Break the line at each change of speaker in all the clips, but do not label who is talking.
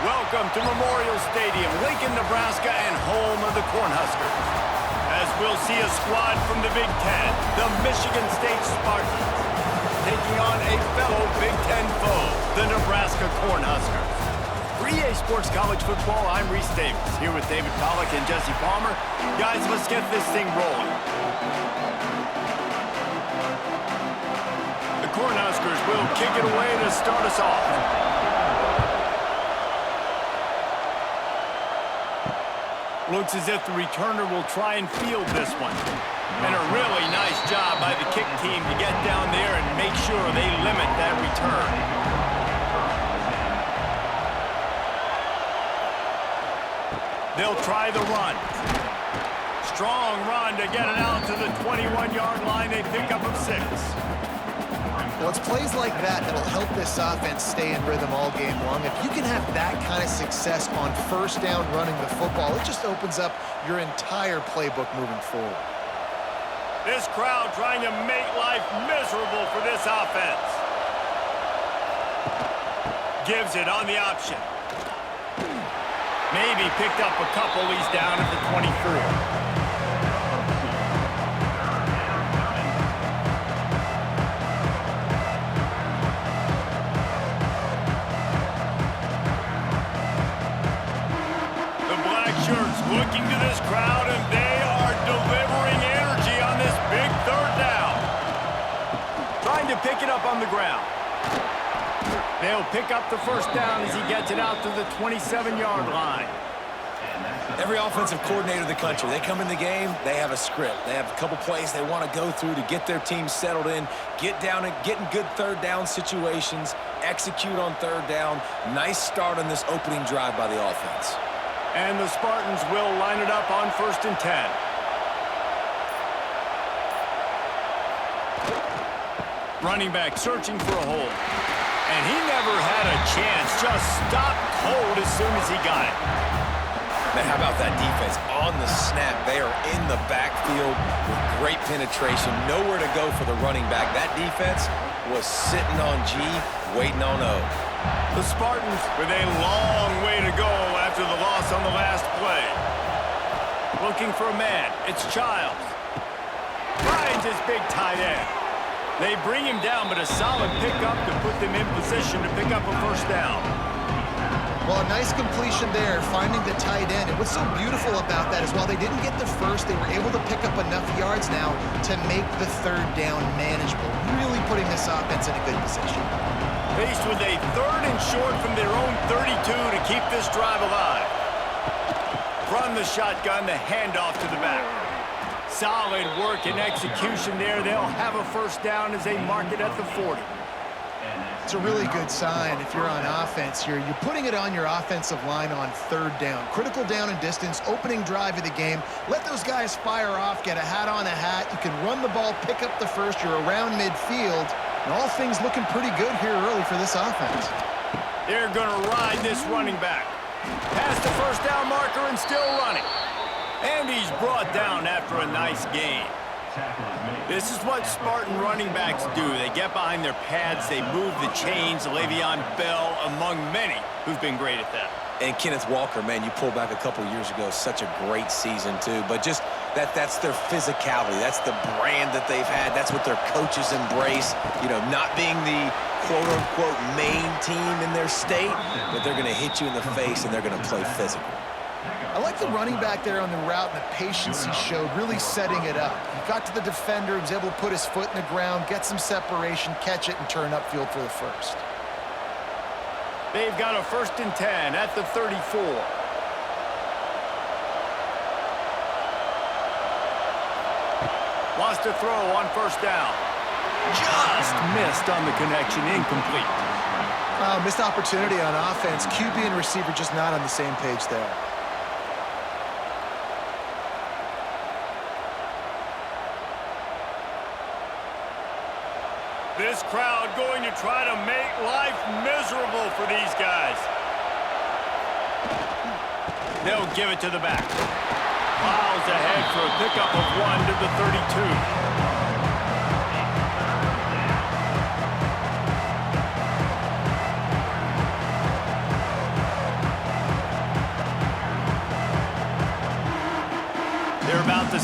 Welcome to Memorial Stadium, Lincoln, Nebraska, and home of the Cornhuskers. As we'll see a squad from the Big Ten, the Michigan State Spartans, taking on a fellow Big Ten foe, the Nebraska Cornhuskers. For EA Sports College Football, I'm Reese Davis, here with David Pollack and Jesse Palmer. Guys, let's get this thing rolling. The Cornhuskers will kick it away to start us off. Looks as if the returner will try and field this one. And a really nice job by the kick team to get down there and make sure they limit that return. They'll try the run. Strong run to get it out to the 21-yard line. They pick up of 6.
Well, it's plays like that that'll help this offense stay in rhythm all game long. If you can have that kind of success on first down running the football, it just opens up your entire playbook moving forward.
This crowd trying to make life miserable for this offense. Gives it on the option. Maybe picked up a couple. He's down at the 24. Looking to this crowd, and they are delivering energy on this big third down. Trying to pick it up on the ground. They'll pick up the first down as he gets it out to the 27-yard line.
Every offensive coordinator in the country, they come in the game, they have a script. They have a couple plays they want to go through to get their team settled in, get down and get in good third down situations, execute on third down. Nice start on this opening drive by the offense.
And the Spartans will line it up on 1st and 10. Running back searching for a hole. And he never had a chance. Just stopped cold as soon as he got it.
Man, how about that defense? On the snap, they are in the backfield with great penetration. Nowhere to go for the running back. That defense was sitting on G, waiting on O.
The Spartans with a long way to go after the loss on the last play. Looking for a man. It's Childs. Finds his big tight end. They bring him down, but a solid pickup to put them in position to pick up a first down.
Well, a nice completion there, finding the tight end. And what's so beautiful about that is while they didn't get the first, they were able to pick up enough yards now to make the third down manageable, really putting this offense in a good position.
Faced with a 3rd and short from their own 32 to keep this drive alive. Run the shotgun, the handoff to the back. Solid work and execution there. They'll have a first down as they mark it at the 40.
It's a really good sign if you're on offense here. You're putting it on your offensive line on 3rd down. Critical down and distance, opening drive of the game. Let those guys fire off, get a hat on a hat. You can run the ball, pick up the first. You're around midfield. And all things looking pretty good here early for this offense.
They're going to ride this running back. Past the first down marker and still running. And he's brought down after a nice gain. This is what Spartan running backs do. They get behind their pads, they move the chains. Le'Veon Bell among many who've been great at that.
And Kenneth Walker, man, you pulled back a couple years ago, such a great season too. But just that's their physicality. That's the brand that they've had. That's what their coaches embrace. You know, not being the quote-unquote main team in their state, but they're going to hit you in the face and they're going to play physical.
I like the running back there on the route and the patience he showed, really setting it up. He got to the defender, he was able to put his foot in the ground, get some separation, catch it, and turn upfield for the first.
They've got a 1st and 10 at the 34. Wants to throw on 1st down. Just missed on the connection, incomplete.
Missed opportunity on offense. QB and receiver just not on the same page there.
This crowd going to try to make life miserable for these guys. They'll give it to the back. Miles ahead for a pickup of 1 to the 32.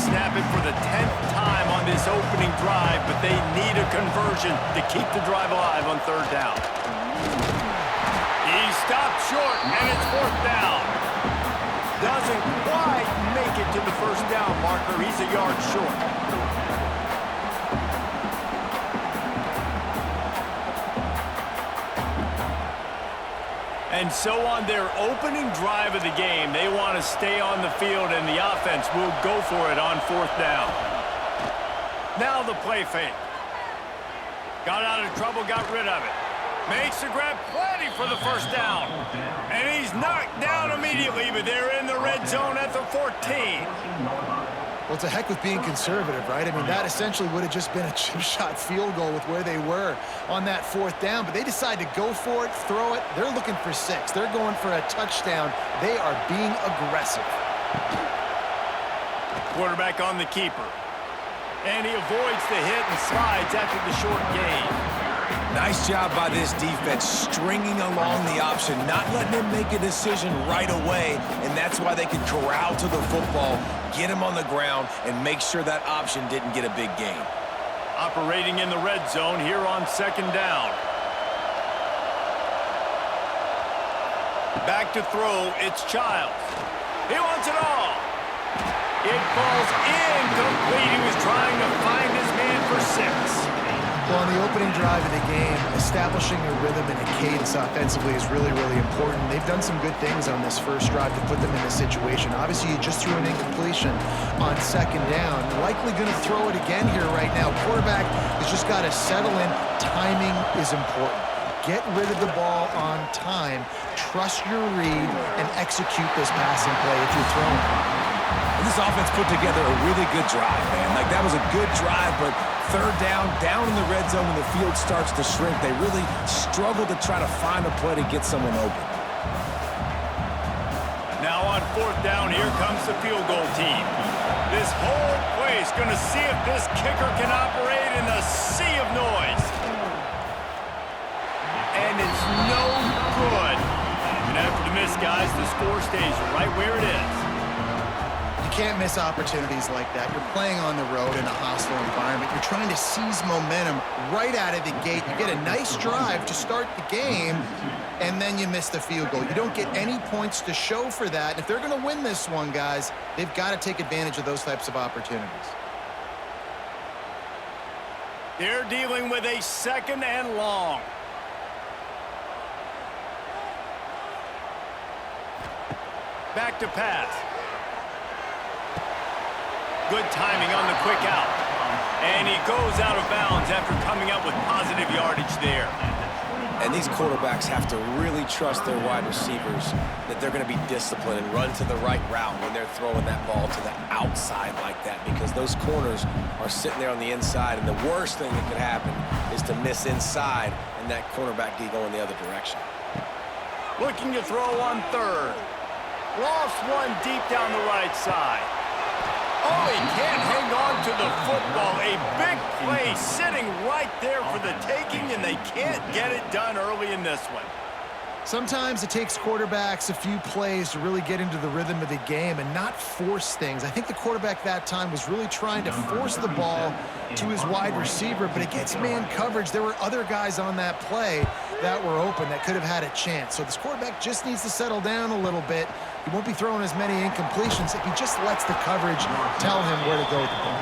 snap it for the 10th time on this opening drive, but they need a conversion to keep the drive alive on third down. He stopped short, and it's fourth down. Doesn't quite make it to the first down marker. He's a yard short. And so on their opening drive of the game, they want to stay on the field, and the offense will go for it on fourth down. Now the play fake. Got out of trouble, got rid of it. Makes the grab, plenty for the first down. And he's knocked down immediately, but they're in the red zone at the 14.
Well, it's a heck with being conservative, right? I mean, that essentially would have just been a chip shot field goal with where they were on that fourth down, but they decide to go for it, throw it. They're looking for 6. They're going for a touchdown. They are being aggressive.
Quarterback on the keeper. And he avoids the hit and slides after the short gain.
Nice job by this defense, stringing along the option, not letting him make a decision right away, and that's why they could corral to the football, get him on the ground, and make sure that option didn't get a big gain.
Operating in the red zone here on second down. Back to throw, it's Childs. He wants it all. It falls incomplete. He was trying to find his man for 6.
Well, on the opening drive of the game, establishing a rhythm and a cadence offensively is really, really important. They've done some good things on this first drive to put them in this situation. Obviously, you just threw an incompletion on second down. Likely going to throw it again here right now. Quarterback has just got to settle in. Timing is important. Get rid of the ball on time. Trust your read and execute this passing play if you're throwing.
And this offense put together a really good drive, man. Like, that was a good drive, but third down in the red zone when the field starts to shrink, they really struggle to try to find a play to get someone open.
Now on fourth down, here comes the field goal team. This whole play is going to see if this kicker can operate in the sea of noise. And it's no good. And after the miss, guys, the score stays right where it is.
You can't miss opportunities like that. You're playing on the road in a hostile environment. You're trying to seize momentum right out of the gate. You get a nice drive to start the game, and then you miss the field goal. You don't get any points to show for that. And if they're going to win this one, guys, they've got to take advantage of those types of opportunities.
They're dealing with a second and long. Back to pass. Good timing on the quick out. And he goes out of bounds after coming up with positive yardage there.
And these quarterbacks have to really trust their wide receivers that they're going to be disciplined and run to the right route when they're throwing that ball to the outside like that, because those corners are sitting there on the inside, and the worst thing that could happen is to miss inside and that cornerback get going the other direction.
Looking to throw on third. Lost one deep down the right side. Oh, he can't hang on to the football. A big play sitting right there for the taking, and they can't get it done early in this one.
Sometimes it takes quarterbacks a few plays to really get into the rhythm of the game and not force things. I think the quarterback that time was really trying to force the ball to his wide receiver, but against man coverage, there were other guys on that play that were open that could have had a chance. So this quarterback just needs to settle down a little bit. He won't be throwing as many incompletions if he just lets the coverage tell him where to go with the ball.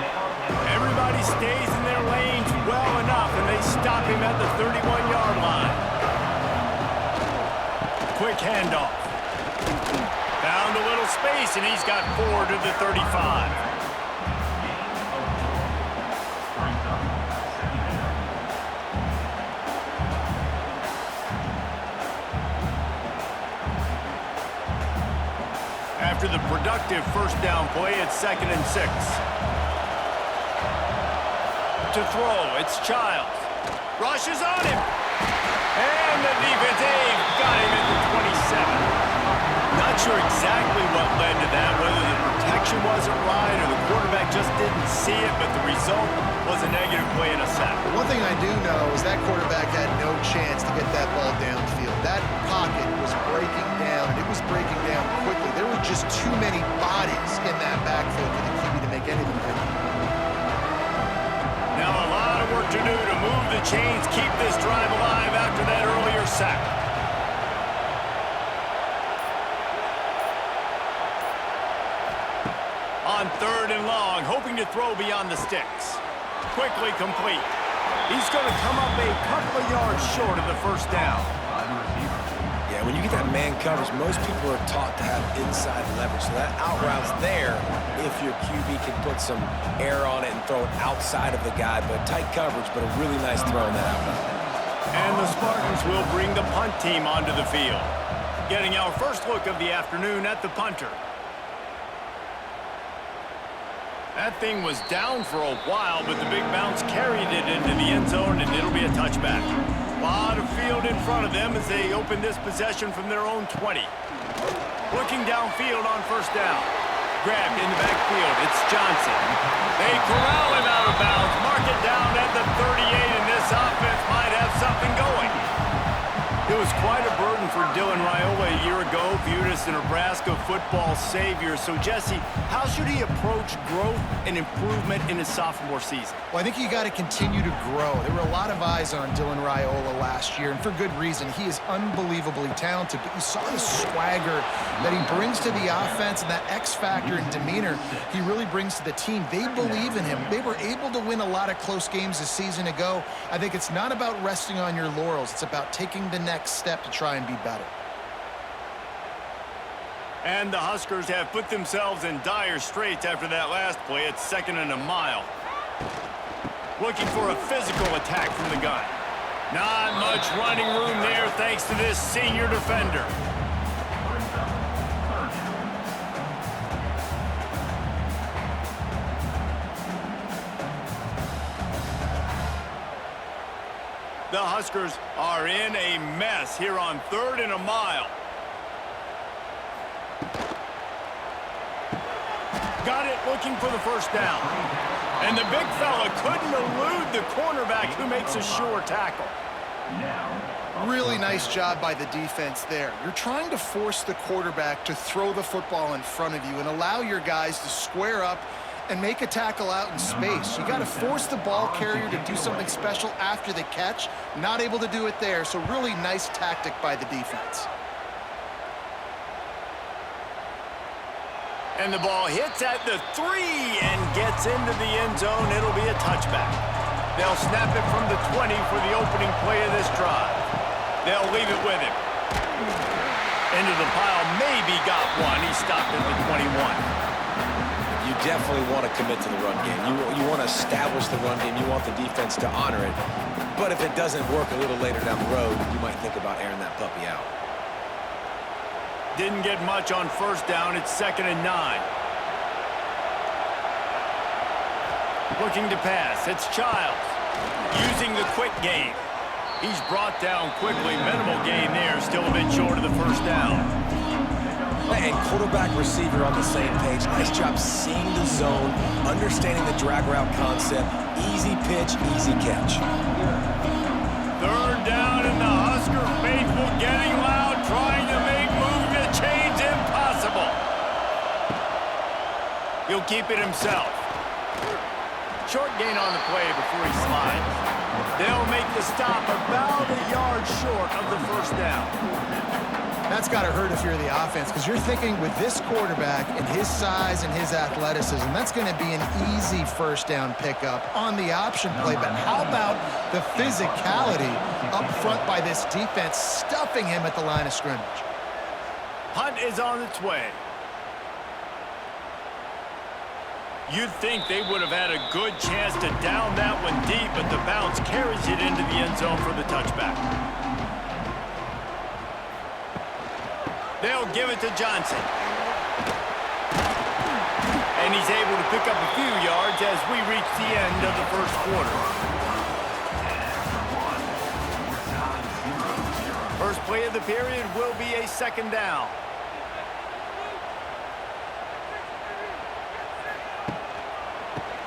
Everybody stays in their lanes well enough, and they stop him at the 31-yard line. Quick handoff. Found a little space, and he's got 4 to the 35. After the productive first down play, it's 2nd and 6. To throw, it's Childs. Rushes on him. And the defense got him at the 27. Not sure exactly what led to that, whether the protection wasn't right or the quarterback just didn't see it, but the result was a negative play and a sack.
One thing I do know is that quarterback had no chance to get that ball downfield. That pocket was breaking down, and it was breaking down quickly. There were just too many bodies in that backfield for the QB to make like anything did.
Now a lot of work to do to move the chains, keep this drive alive after that earlier sack. On 3rd and long, hoping to throw beyond the sticks. Quickly complete. He's going to come up a couple of yards short of the first down.
Yeah, when you get that man coverage, most people are taught to have inside leverage. So that out route's there if your QB can put some air on it and throw it outside of the guy. But tight coverage, but a really nice throw in that out route.
And the Spartans will bring the punt team onto the field. Getting our first look of the afternoon at the punter. That thing was down for a while, but the big bounce carried it into the end zone, and it'll be a touchback. A lot of field in front of them as they open this possession from their own 20. Looking downfield on first down. Grabbed in the backfield. It's Johnson. They corral him out of bounds. Mark it down at the 38, and this offense might have something going. It was quite a burden for Dylan Raiola a year ago, viewed as the Nebraska football savior. So, Jesse, how should he approach growth and improvement in his sophomore season?
Well, I think you got to continue to grow. There were a lot of eyes on Dylan Raiola last year, and for good reason. He is unbelievably talented, but you saw the swagger that he brings to the offense and that X factor and demeanor he really brings to the team. They believe in him. They were able to win a lot of close games a season ago. I think it's not about resting on your laurels. It's about taking the next step to try and be better.
And the Huskers have put themselves in dire straits after that last play. It's 2nd and a mile. Looking for a physical attack from the gun. Not much running room there thanks to this senior defender. The Huskers are in a mess here on 3rd and a mile. Got it, looking for the first down. And the big fella couldn't elude the cornerback who makes a sure tackle.
Really nice job by the defense there. You're trying to force the quarterback to throw the football in front of you and allow your guys to square up and make a tackle out in space. You got to force the ball carrier to do something special after the catch. Not able to do it there, so really nice tactic by the defense.
And the ball hits at the 3 and gets into the end zone. It'll be a touchback. They'll snap it from the 20 for the opening play of this drive. They'll leave it with him. Into the pile, maybe got one. He stopped at the 21.
You definitely want to commit to the run game. You want to establish the run game. You want the defense to honor it. But if it doesn't work a little later down the road, you might think about airing that puppy out.
Didn't get much on first down. It's 2nd and 9. Looking to pass. It's Childs. Using the quick game. He's brought down quickly. Minimal gain there. Still a bit short of the first down.
And quarterback receiver on the same page. Nice job seeing the zone, understanding the drag route concept. Easy pitch, easy catch.
3rd down and the Husker faithful getting loud, trying to make moving the chains impossible. He'll keep it himself. Short gain on the play before he slides. They'll make the stop about a yard short of the first down.
That's got to hurt if you're the offense, because you're thinking with this quarterback and his size and his athleticism, that's going to be an easy first down pickup on the option play. But how about the physicality up front by this defense, stuffing him at the line of scrimmage?
Punt is on its way. You'd think they would have had a good chance to down that one deep, but the bounce carries it into the end zone for the touchback. They'll give it to Johnson. And he's able to pick up a few yards as we reach the end of the first quarter. First play of the period will be a 2nd down.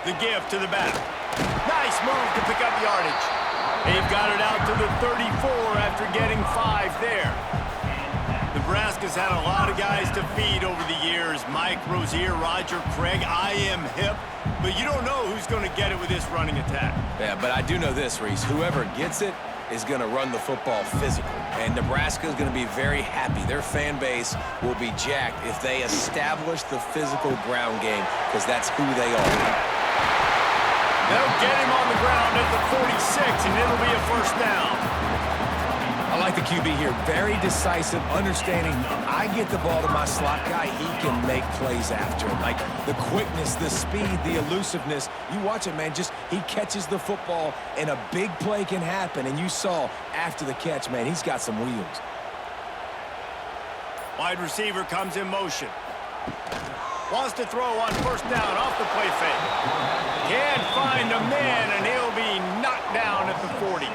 The give to the back. Nice move to pick up yardage. They've got it out to the 34 after getting 5 there. The Nebraska's had a lot of guys to feed over the years. Mike, Rozier, Roger, Craig. I am hip. But you don't know who's going to get it with this running attack.
Yeah, but I do know this, Reese. Whoever gets it is going to run the football physical. And Nebraska is going to be very happy. Their fan base will be jacked if they establish the physical ground game, because that's who they are.
They'll get him on the ground at the 46, and it'll be a first down.
I like the QB here. Very decisive, understanding I get the ball to my slot guy, he can make plays after it. Like the quickness, the speed, the elusiveness. You watch it, man, just he catches the football and a big play can happen. And you saw after the catch, man, he's got some wheels.
Wide receiver comes in motion. Wants to throw on first down off the play fake. Can't find a man, and he'll be knocked down at the 40.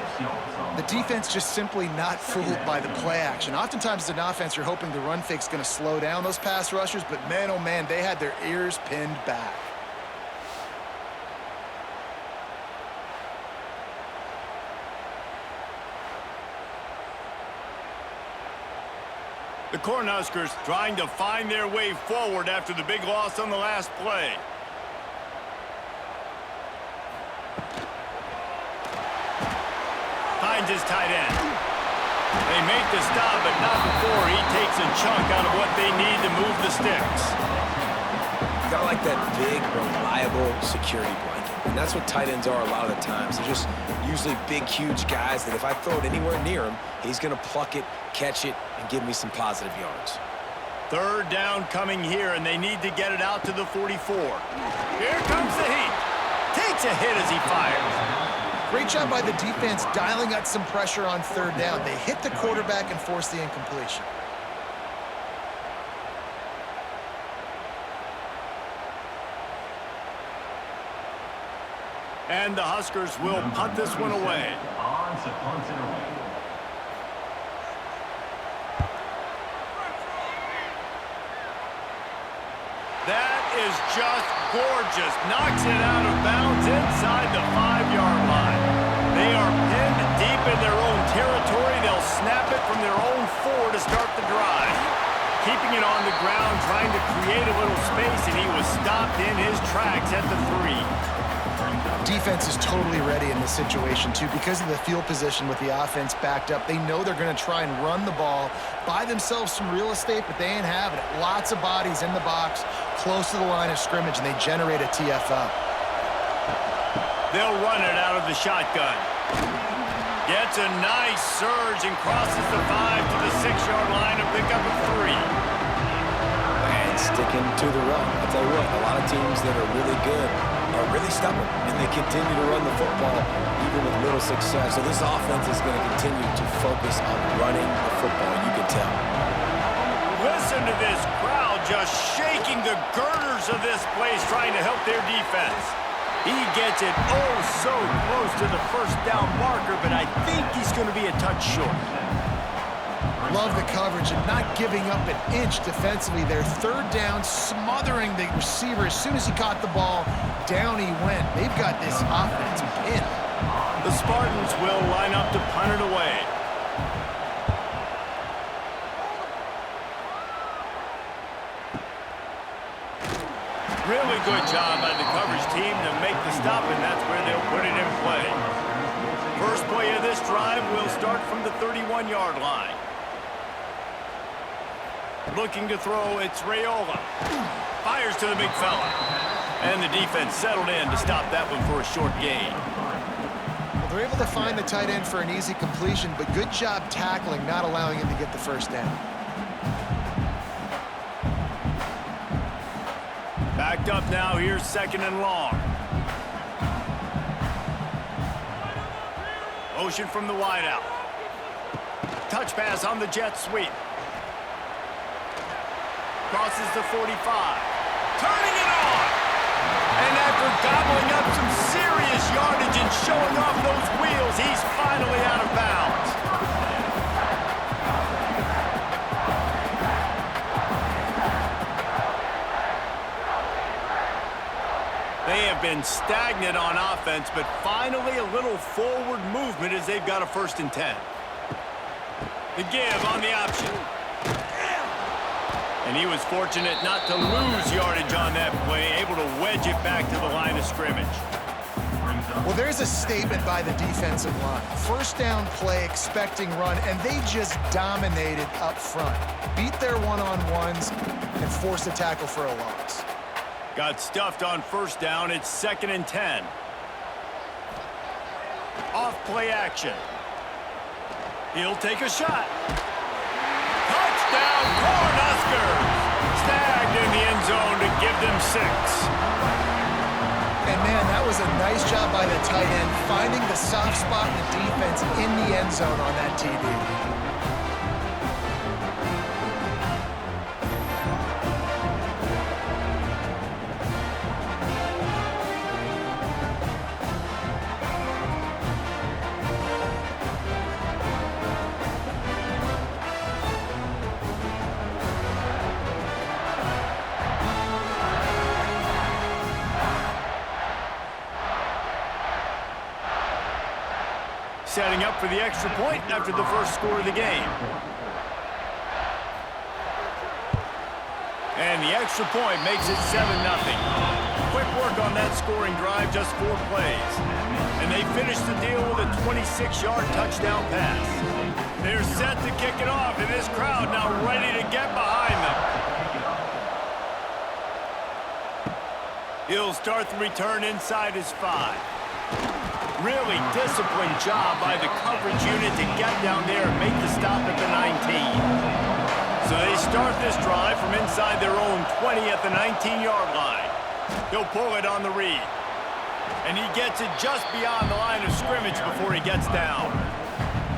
The defense just simply not fooled by the play action. Oftentimes as an offense, you're hoping the run fake's going to slow down those pass rushers, but man, oh man, they had their ears pinned back.
The Cornhuskers trying to find their way forward after the big loss on the last play. Finds his tight end. They make the stop, but not before he takes a chunk out of what they need to move the sticks.
Kind of like that big, reliable security blanket. And that's what tight ends are a lot of the times. They're just usually big, huge guys that if I throw it anywhere near him, he's going to pluck it, catch it, and give me some positive yards.
Third down coming here, and they need to get it out to the 44. Here comes the heat. Takes a hit as he fires.
Great job by the defense dialing up some pressure on third down. They hit the quarterback and forced the incompletion.
And the Huskers will punt this one away. That is just gorgeous. Knocks it out of bounds inside the 5-yard line. They are pinned deep in their own territory. They'll snap it from their own 4 to start the drive. Keeping it on the ground, trying to create a little space, and he was stopped in his tracks at the 3.
Defense is totally ready in this situation, too. Because of the field position with the offense backed up, they know they're going to try and run the ball, buy themselves some real estate, but they ain't having it. Lots of bodies in the box, close to the line of scrimmage, and they generate a TFL.
They'll run it out of the shotgun. Gets a nice surge and crosses the 5 to the 6-yard line to pick up a 3.
And sticking to the run. I'll tell you what, a lot of teams that are really good are really stubborn, and they continue to run the football even with little success. So this offense is going to continue to focus on running the football, you can tell.
Listen to this crowd just shaking the girders of this place trying to help their defense. He gets it oh so close to the first down marker, but I think he's going to be a touch short.
Love the coverage and not giving up an inch defensively. Their third down, smothering the receiver. As soon as he caught the ball, down he went. They've got this offense pinned.
The Spartans will line up to punt it away. Really good job by the coverage team to make the stop, and that's where they'll put it in play. First play of this drive will start from the 31-yard line. Looking to throw, it's Raiola. Fires to the big fella. And the defense settled in to stop that one for a short gain.
Well, they're able to find the tight end for an easy completion, but good job tackling, not allowing him to get the first down.
Backed up now, here's 2nd and long. Motion from the wideout. Touch pass on the jet sweep. Crosses the 45. Turning it on! And after gobbling up some serious yardage and showing off those wheels, he's finally out of bounds. They have been stagnant on offense, but finally a little forward movement as they've got a 1st and 10. The give on the option. And he was fortunate not to lose yardage on that play, able to wedge it back to the line of scrimmage.
Well, there's a statement by the defensive line. First down play, expecting run, and they just dominated up front. Beat their one-on-ones and forced a tackle for a loss.
Got stuffed on first down. It's 2nd and 10. Off play action. He'll take a shot. Touchdown, Cornhuskers! Snagged in the end zone to give them 6.
And, man, that was a nice job by the tight end, finding the soft spot in the defense in the end zone on that TD.
Setting up for the extra point after the first score of the game. And the extra point makes it 7-0. Quick work on that scoring drive, just 4 plays. And they finish the deal with a 26-yard touchdown pass. They're set to kick it off, and this crowd now ready to get behind them. He'll start the return inside his 5. Really disciplined job by the coverage unit to get down there and make the stop at the 19. So they start this drive from inside their own 20 at the 19-yard line. He'll pull it on the read. And he gets it just beyond the line of scrimmage before he gets down.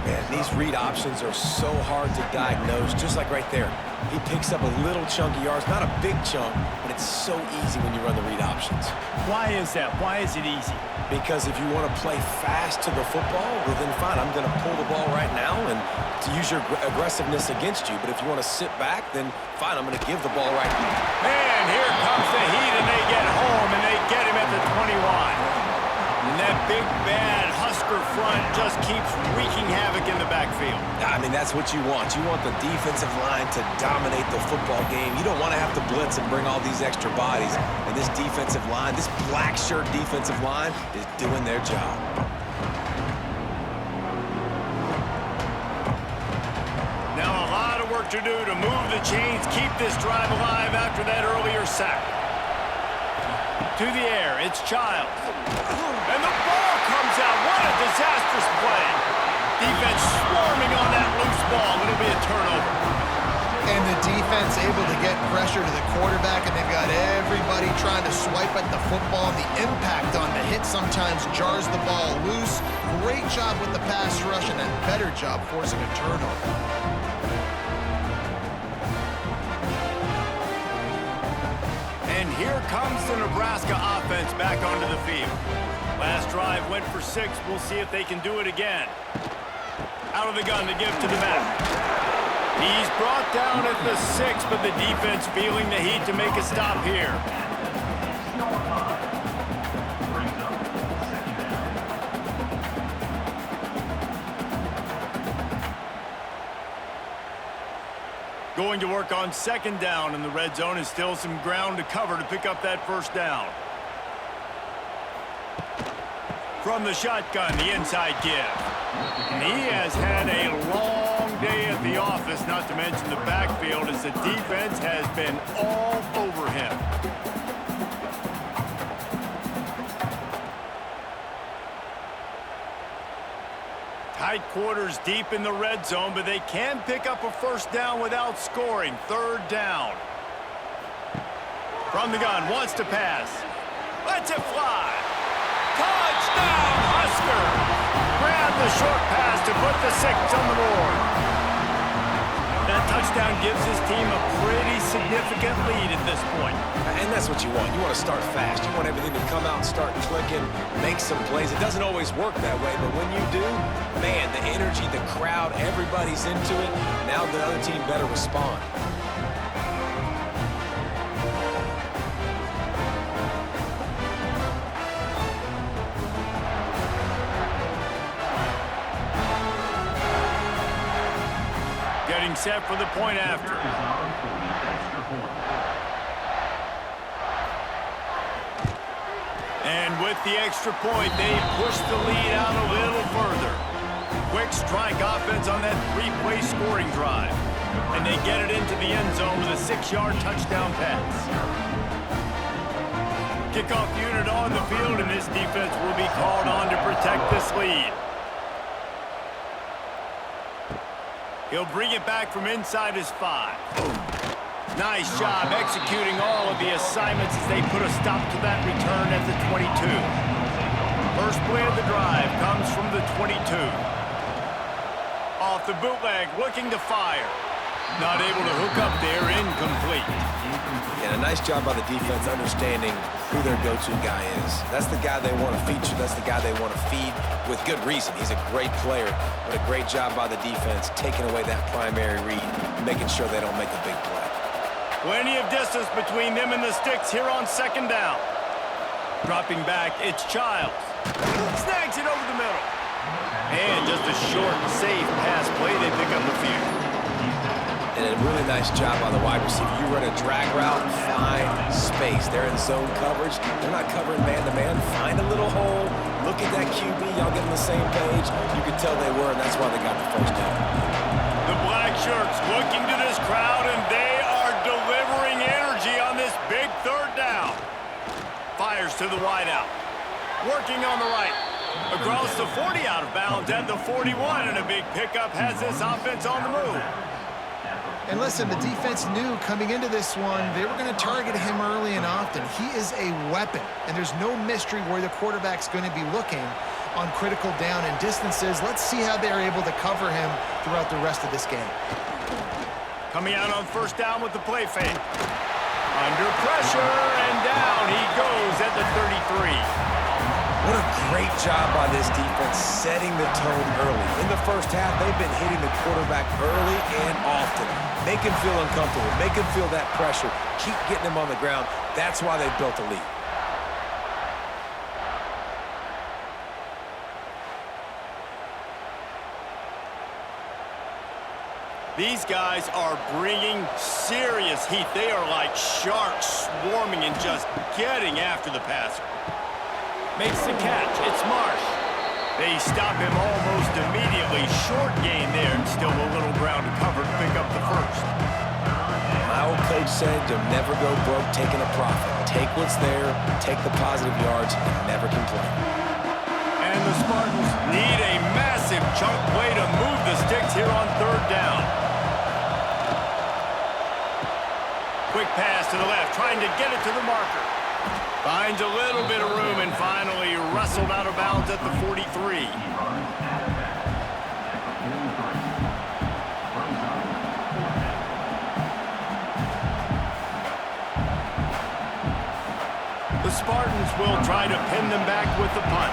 Man, these read options are so hard to diagnose, just like right there. He picks up a little chunk of yards, not a big chunk, but it's so easy when you run the read options.
Why is that? Why is it easy?
Because if you want to play fast to the football, well then fine, I'm going to pull the ball right now and to use your aggressiveness against you. But if you want to sit back, then fine, I'm going to give the ball right now.
And here comes the heat, and they get home, and they get him at the 21. And that big, bad Husker front just keeps wreaking havoc in the backfield.
I mean, that's what you want. You want the defensive line to dominate the football game. You don't want to have to blitz and bring all these extra bodies. And this defensive line, this black shirt defensive line is doing their job.
Now a lot of work to do to move the chains, keep this drive alive after that earlier sack. To the air, it's Childs. And the ball comes out. What a disastrous play. Defense swarming on that loose ball. It'll be a turnover.
And the defense able to get pressure to the quarterback, and they've got everybody trying to swipe at the football. And the impact on the hit sometimes jars the ball loose. Great job with the pass rush, and a better job forcing a turnover.
And here comes the Nebraska offense back onto the field. Last drive went for 6. We'll see if they can do it again. Out of the gun to give to the back. He's brought down at the 6, but the defense feeling the heat to make a stop here. Going to work on 2nd down in the red zone, and still some ground to cover to pick up that first down. From the shotgun, the inside give. And he has had a long day at the office, not to mention the backfield, as the defense has been all over him. Tight quarters deep in the red zone, but they can pick up a first down without scoring. 3rd down. From the gun, wants to pass. Lets it fly. Touchdown, Huskers! Grab the short pass to put the 6 on the board. That touchdown gives his team a pretty significant lead at this point.
And that's what you want. You want to start fast. You want everything to come out and start clicking, make some plays. It doesn't always work that way, but when you do, man, the energy, the crowd, everybody's into it. Now the other team better respond.
Getting set for the point after. With the extra point, they push the lead out a little further. Quick strike offense on that three-play scoring drive. And they get it into the end zone with a 6-yard touchdown pass. Kickoff unit on the field, and this defense will be called on to protect this lead. He'll bring it back from inside his 5. Nice job executing all of the assignments as they put a stop to that return at the 22. First play of the drive comes from the 22. Off the bootleg, looking to fire. Not able to hook up there, incomplete.
And a nice job by the defense understanding who their go-to guy is. That's the guy they want to feature. That's the guy they want to feed with good reason. He's a great player, but a great job by the defense taking away that primary read, making sure they don't make a big play.
Plenty of distance between them and the sticks here on second down. Dropping back, it's Childs. Snags it over the middle. And just a short, safe pass play. They pick up a few.
And a really nice job by the wide receiver. You run a drag route, find space. They're in zone coverage. They're not covering man-to-man. Find a little hole. Look at that QB. Y'all get on the same page. You can tell they were, and that's why they got the first down.
The black shirts looking to this crowd, and they are delivering energy on this big third down. Fires to the wideout. Working on the right. Across the 40 out of bounds at the 41, and a big pickup has this offense on the move.
And listen, the defense knew coming into this one, they were going to target him early and often. He is a weapon, and there's no mystery where the quarterback's going to be looking on critical down and distances. Let's see how they're able to cover him throughout the rest of this game.
Coming out on first down with the play fake. Under pressure, and down he goes at the 33.
What a great job by this defense setting the tone early. In the first half, they've been hitting the quarterback early and often. Make him feel uncomfortable. Make him feel that pressure. Keep getting him on the ground. That's why they built the lead.
These guys are bringing serious heat. They are like sharks swarming and just getting after the passer. Makes the catch. It's Marsh. They stop him almost immediately. Short gain there, and still a little ground to cover to pick up the first.
My old coach said you'll never go broke taking a profit. Take what's there, take the positive yards, and never complain.
And the Spartans need a massive chunk play to move the sticks here on third down. Quick pass to the left, trying to get it to the marker. Finds a little bit of room and finally wrestled out of bounds at the 43. The Spartans will try to pin them back with the punt.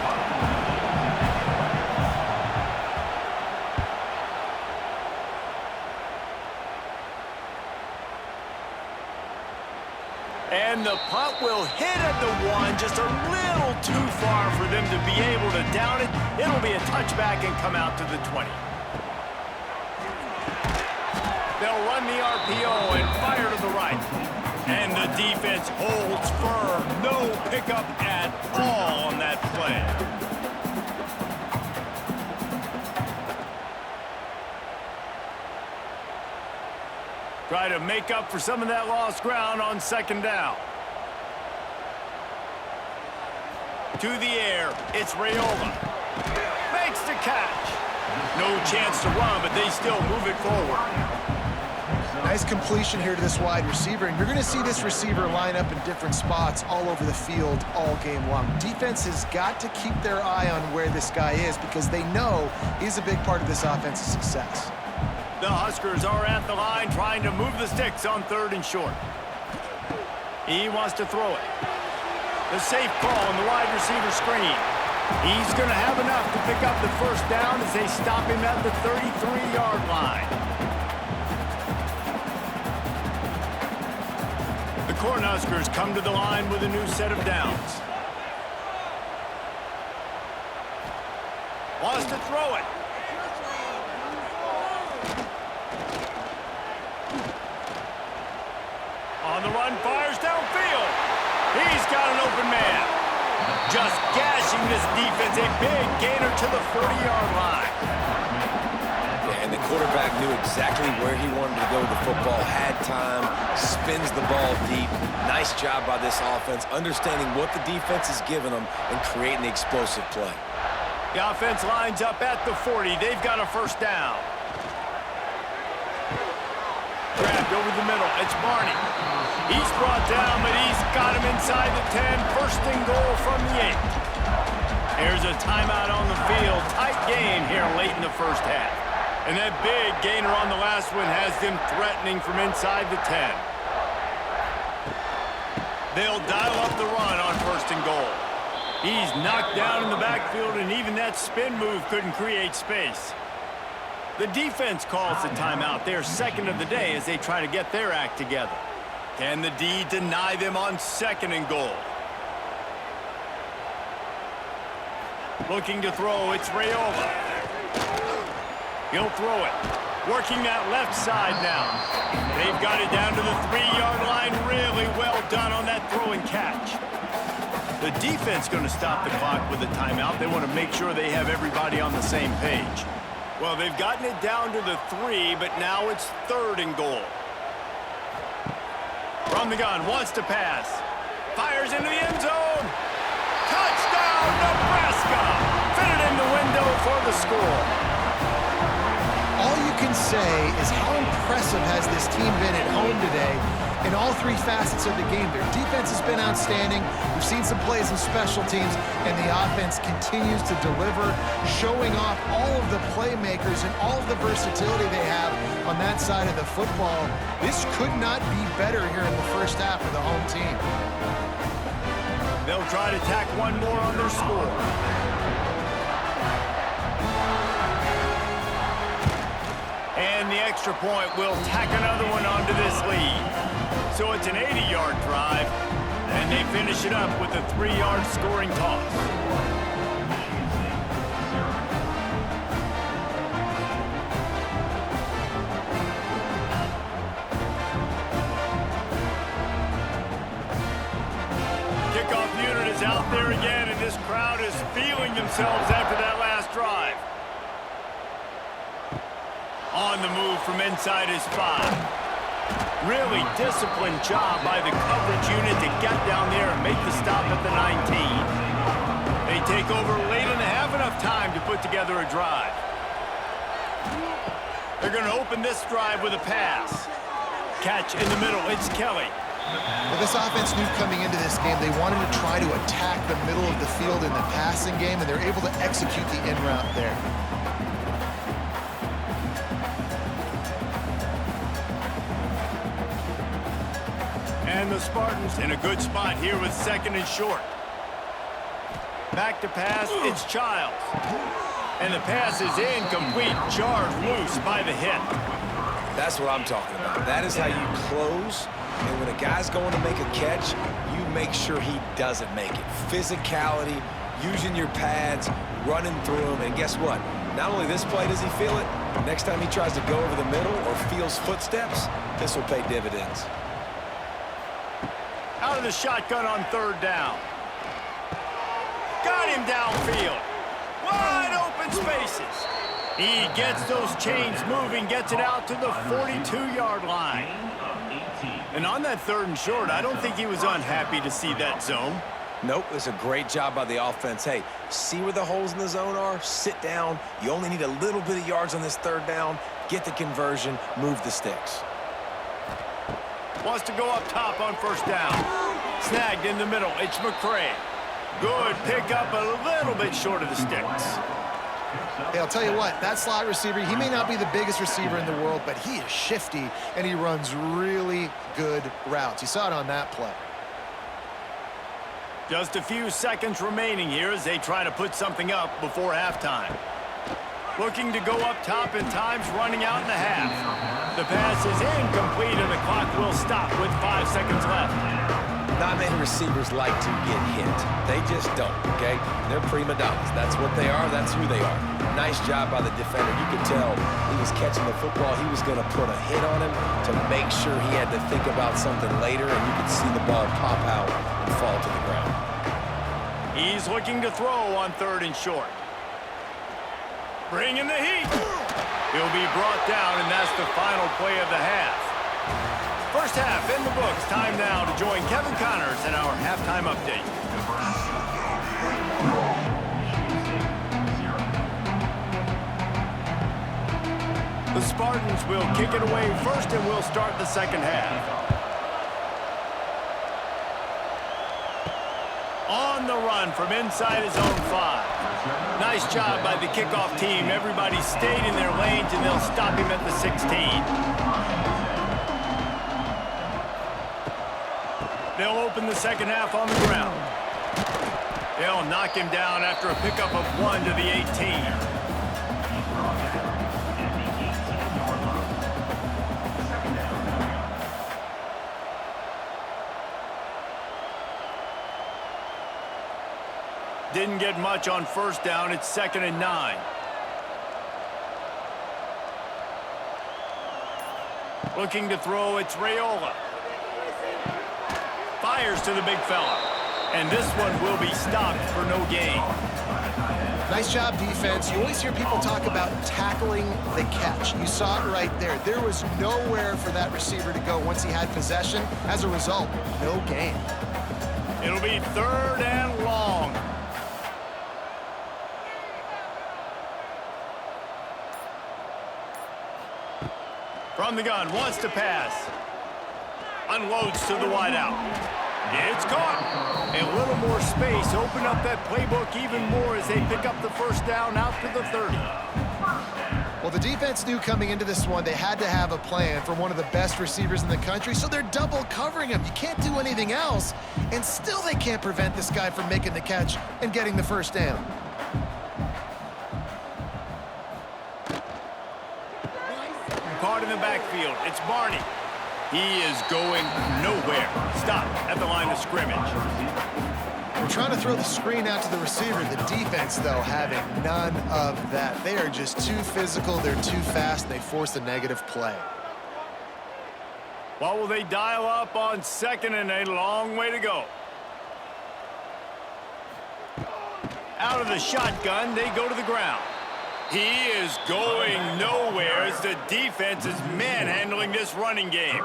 And the punt will hit at the 1, just a little too far for them to be able to down it. It'll be a touchback and come out to the 20. They'll run the RPO and fire to the right. And the defense holds firm. No pickup at all on that play. Try to make up for some of that lost ground on second down. To the air, it's Raiola. Makes the catch. No chance to run, but they still move it forward.
Nice completion here to this wide receiver, and you're going to see this receiver line up in different spots all over the field all game long. Defense has got to keep their eye on where this guy is because they know he's a big part of this offense's success.
The Huskers are at the line trying to move the sticks on third and short. He wants to throw it. The safe call on the wide receiver screen. He's going to have enough to pick up the first down as they stop him at the 33-yard line. The Cornhuskers come to the line with a new set of downs. Wants to throw it. On the run, fires downfield. He's got an open man. Just gashing this defense. A big gainer to the 40-yard line.
And the quarterback knew exactly where he wanted to go with the football, had time, spins the ball deep. Nice job by this offense, understanding what the defense is giving them and creating the explosive play.
The offense lines up at the 40. They've got a first down. Grabbed over the middle. It's Barney. He's brought down, but he's got him inside the 10. First and goal from the 8. Here's a timeout on the field. Tight game here late in the first half. And that big gainer on the last one has them threatening from inside the 10. They'll dial up the run on first and goal. He's knocked down in the backfield, and even that spin move couldn't create space. The defense calls the timeout. They're second of the day as they try to get their act together. Can the D deny them on second and goal? Looking to throw, it's Raiola. He'll throw it. Working that left side now. They've got it down to the 3-yard line. Really well done on that throw and catch. The defense going to stop the clock with a timeout. They want to make sure they have everybody on the same page. Well, they've gotten it down to the 3, but now it's third and goal. From the gun, wants to pass. Fires into the end zone. Touchdown, Nebraska! Fitted in the window for the score.
All you can say is how impressive has this team been at home today in all three facets of the game. Their defense has been outstanding. We've seen some plays in special teams, and the offense continues to deliver, showing off all of the playmakers and all of the versatility they have on that side of the football. This could not be better here in the first half for the home team.
They'll try to tack one more on their score. And the extra point will tack another one onto this lead. So it's an 80-yard drive, and they finish it up with a 3-yard scoring toss. Kickoff unit is out there again, and this crowd is feeling themselves after that last drive. On the move from inside his 5. Really disciplined job by the coverage unit to get down there and make the stop at the 19. They take over late and have enough time to put together a drive. They're going to open this drive with a pass. Catch in the middle, it's Kelly.
Well, this offense knew coming into this game they wanted to try to attack the middle of the field in the passing game, and they're able to execute the in route there.
And the Spartans in a good spot here with second and short. Back to pass, it's Childs. And the pass is incomplete, jarred loose by the hit.
That's what I'm talking about. That is how you close. And when a guy's going to make a catch, you make sure he doesn't make it. Physicality, using your pads, running through them. And guess what? Not only this play does he feel it, next time he tries to go over the middle or feels footsteps, this will pay dividends.
Out of the shotgun on third down. Got him downfield. Wide open spaces. He gets those chains moving, gets it out to the 42-yard line. And on that third and short, I don't think he was unhappy to see that zone.
Nope, it's a great job by the offense. Hey, see where the holes in the zone are? Sit down. You only need a little bit of yards on this third down. Get the conversion, move the sticks.
Wants to go up top on first down. Snagged in the middle. It's McCray. Good pickup, a little bit short of the sticks.
Hey, I'll tell you what, that slot receiver, he may not be the biggest receiver in the world, but he is shifty, and he runs really good routes. You saw it on that play.
Just a few seconds remaining here as they try to put something up before halftime. Looking to go up top, and time's running out in the half. The pass is incomplete, and the clock will stop with 5 seconds left.
Not many receivers like to get hit. They just don't, okay? They're prima donnas. That's what they are. That's who they are. Nice job by the defender. You could tell he was catching the football. He was going to put a hit on him to make sure he had to think about something later, and you could see the ball pop out and fall to the ground.
He's looking to throw on 3rd and short. Bringing the heat. He'll be brought down, and that's the final play of the half. First half in the books. Time now to join Kevin Connors in our halftime update. The Spartans will kick it away first, and we'll start the second half. On the run from inside his own 5. Nice job by the kickoff team. Everybody stayed in their lanes, and they'll stop him at the 16. They'll open the second half on the ground. They'll knock him down after a pickup of 1 to the 18. Didn't get much on first down. It's 2nd and 9. Looking to throw, it's Raiola. Fires to the big fella. And this one will be stopped for no gain.
Nice job, defense. You always hear people talk about tackling the catch. You saw it right there. There was nowhere for that receiver to go once he had possession. As a result, no gain.
It'll be 3rd and long. From the gun, wants to pass. Unloads to the wideout. It's caught. A little more space. Open up that playbook even more as they pick up the first down out to the 30.
Well, the defense knew coming into this one they had to have a plan for one of the best receivers in the country, so they're double covering him. You can't do anything else, and still they can't prevent this guy from making the catch and getting the first down.
Caught in the backfield. It's Barney. He is going nowhere. Stop at the line of scrimmage.
We're trying to throw the screen out to the receiver. The defense, though, having none of that. They are just too physical. They're too fast. They force a negative play.
What will they dial up on 2nd and a long way to go? Out of the shotgun, they go to the ground. He is going nowhere as the defense is manhandling this running game.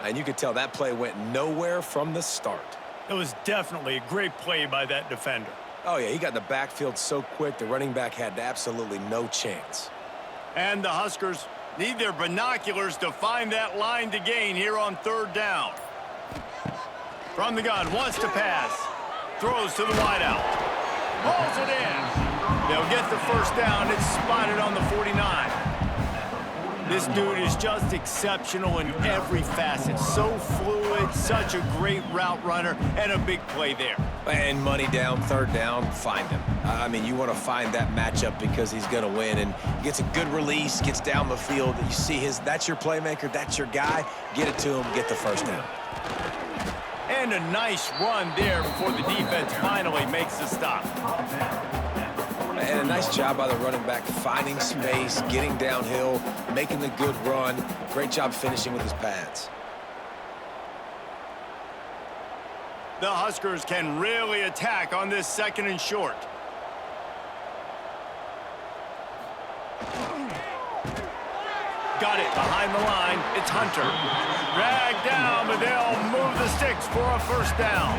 And you could tell that play went nowhere from the start.
It was definitely a great play by that defender.
Oh, yeah, he got in the backfield so quick, the running back had absolutely no chance.
And the Huskers need their binoculars to find that line to gain here on 3rd down. From the gun, wants to pass. Throws to the wideout. Hauls it in. They'll get the first down. It's spotted on the 49. This dude is just exceptional in every facet. So fluid, such a great route runner, and a big play there.
And money down, 3rd down, find him. I mean, you want to find that matchup because he's going to win. And gets a good release, gets down the field. You see that's your playmaker, that's your guy. Get it to him, get the first down.
And a nice run there before the defense finally makes the stop.
And a nice job by the running back, finding space, getting downhill, making the good run. Great job finishing with his pads.
The Huskers can really attack on this 2nd and short. Got it behind the line. It's Hunter. Dragged down, but they'll move the sticks for a first down.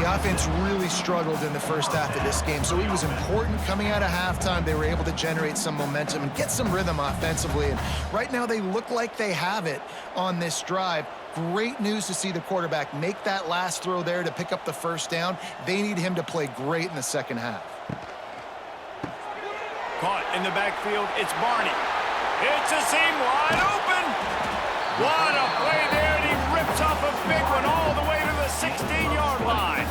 The offense really struggled in the first half of this game, so it was important coming out of halftime. They were able to generate some momentum and get some rhythm offensively. And right now they look like they have it on this drive. Great news to see the quarterback make that last throw there to pick up the first down. They need him to play great in the second half.
Caught in the backfield, it's Barney. It's a seam wide open. What a play there, and he rips off a big one all the way to the 16-yard line.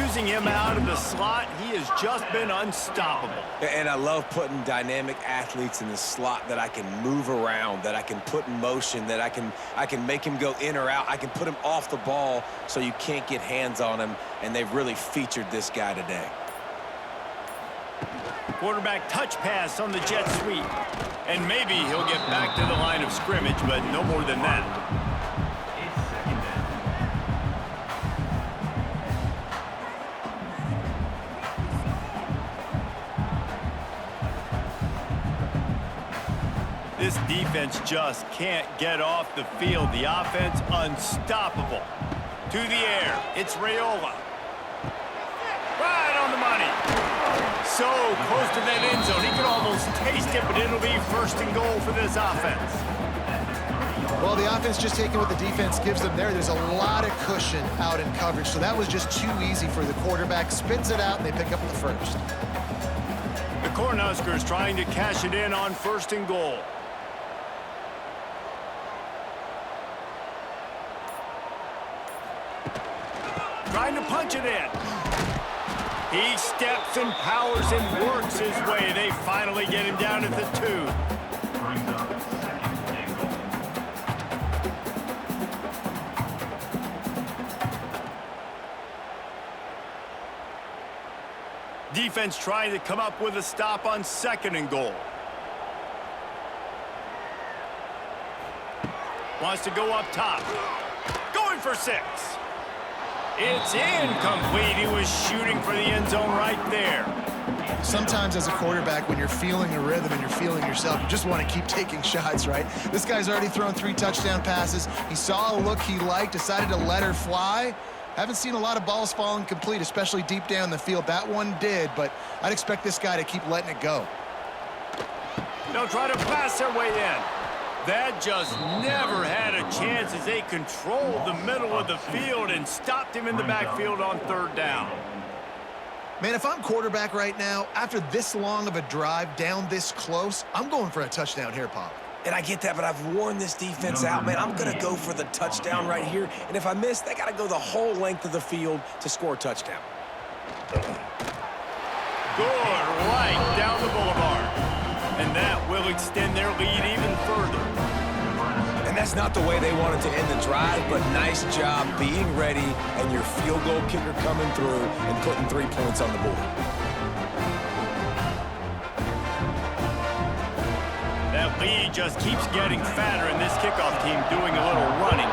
Using him out of the slot, he has just been unstoppable.
And I love putting dynamic athletes in the slot that I can move around, that I can put in motion, that I can make him go in or out. I can put him off the ball so you can't get hands on him, and they've really featured this guy today.
Quarterback touch pass on the jet sweep. And maybe he'll get back to the line of scrimmage, but no more than that. defense just can't get off the field. The offense unstoppable. To the air, it's Raiola. Right on the money. So close to that end zone. He could almost taste it, but it'll be 1st and goal for this offense.
Well, the offense just taking what the defense gives them there. There's a lot of cushion out in coverage, so that was just too easy for the quarterback. Spins it out, and they pick up the first.
The Cornhuskers trying to cash it in on 1st and goal. Trying to punch it in. He steps and powers and works his way. They finally get him down at the 2. Defense trying to come up with a stop on 2nd and goal. Wants to go up top. Going for 6. It's incomplete. He was shooting for the end zone right there.
Sometimes as a quarterback, when you're feeling a rhythm and you're feeling yourself, you just want to keep taking shots, right? This guy's already thrown 3 touchdown passes. He saw a look he liked, decided to let her fly. Haven't seen a lot of balls falling complete, especially deep down the field. That one did, but I'd expect this guy to keep letting it go.
They'll try to pass their way in. That just never had a chance as they controlled the middle of the field and stopped him in the backfield on 3rd down.
Man, if I'm quarterback right now, after this long of a drive down this close, I'm going for a touchdown here, Pop.
And I get that, but I've worn this defense out, man. I'm going to go for the touchdown right here. And if I miss, they got to go the whole length of the field to score a touchdown.
Good, right down the boulevard. And that will extend their lead even further.
And that's not the way they wanted to end the drive, but nice job being ready and your field goal kicker coming through and putting 3 points on the board.
That lead just keeps getting fatter, and this kickoff team doing a little running.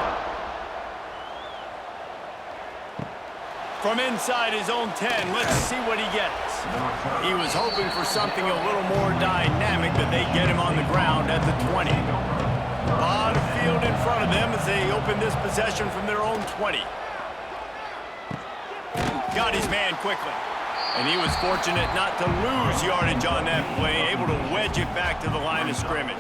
From inside his own 10, let's see what he gets. He was hoping for something a little more dynamic, but they get him on the ground at the 20. A lot of field in front of them as they open this possession from their own 20. Got his man quickly. And he was fortunate not to lose yardage on that play, able to wedge it back to the line of scrimmage.